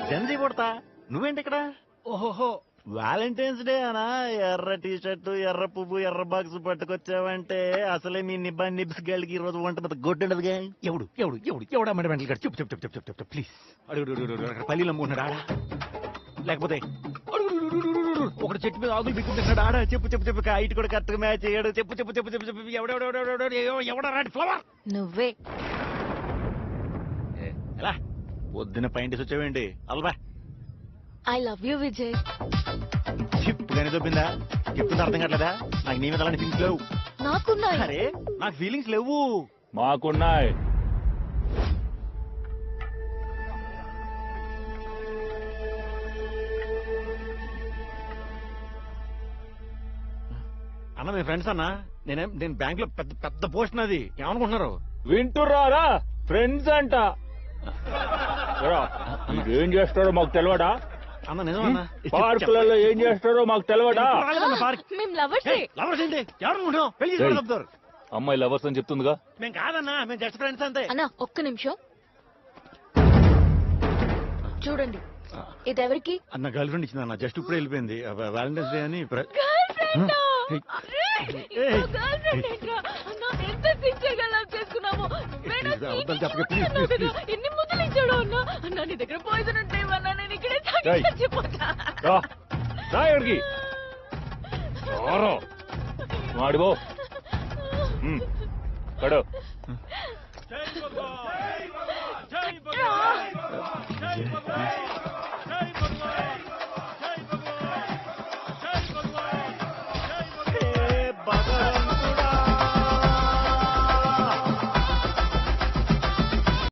జంజీ పుడతా నువ్వేంటి ఇక్కడ? ఓహోహో వ్యాలంటైన్స్ డే అనా ఎర్ర టీ షర్టు ఎర్ర పువ్వు ఎర్ర బాక్స్ పట్టుకొచ్చావంటే అసలే మీ నిబ్స్ గడికి ఈ రోజు వంట మీద గొడ్డుండదుగా. ఎవడు ఎవడు ఎవడు ఎవడా మరి మెంటల్ గారు చెప్పు చెప్పు చెప్పు చెప్పు చెప్పు ప్లీజ్. అడుగు పల్లీలు అమ్ముకున్నాడు ఆడా, లేకపోతే ఒకటి చెట్టు మీద ఆకులు బిక్కుంటున్నాడు ఆడ. చెప్పు చెప్పు చెప్పు హైట్ కూడా కరెక్ట్ మ్యాచ్ చేయడు. చెప్పు చెప్పు చెప్పు చెప్పు చెప్పు ఎవడ రాడి ఫ్లవర్ నువ్వే. ఎలా పొద్దున పైంటి వచ్చావేంటి? అల్వా ఐ లవ్ యూ విజయ్. చిప్పు కానీ దొబ్బిందా? చెప్తుంది అర్థం కావట్లేదా? నాకు నీ మీద అలాంటి ఫీలింగ్స్ లేవు. నాకున్నాయి. అరే నాకు ఫీలింగ్స్ లేవు. మాకున్నాయి. అన్న మీ ఫ్రెండ్స్ అన్న. నేను బ్యాంక్ లో పెద్ద పెద్ద పోస్ట్ నాది. ఏమనుకుంటున్నారు? వింటున్నారా? ఫ్రెండ్స్ అంట. ఏం చేస్తారో మాకు తెలియడా? అన్న నిజం అన్న. పార్కులలో ఏం చేస్తారో మాకు తెలియడా? మేము లవర్స్. లవర్స్ ఏంటి? ఎవరు అనుకుంటున్నావు? పెళ్లి చేసుకోవడం చెప్తారు. అమ్మాయి లవర్స్ అని చెప్తుందిగా. మేము కాదన్నా, మేము జస్ట్ ఫ్రెండ్స్ అంతే. అన్న ఒక్క నిమిషం చూడండి. ఇదెవరికి? అన్న గర్ల్ ఫ్రెండ్ ఇచ్చింది అన్న. జస్ట్ ఇప్పుడు వెళ్ళిపోయింది. వ్యాలంటైన్స్ డే అని. ఎన్ని ముద్దలు ఇచ్చాడు అన్న. అన్న నీ దగ్గర పాయిజన్ ఉంటే ఇవ్వన్నా, నేను ఇక్కడే తాగి చచ్చిపోతా. మాడిపో కడు.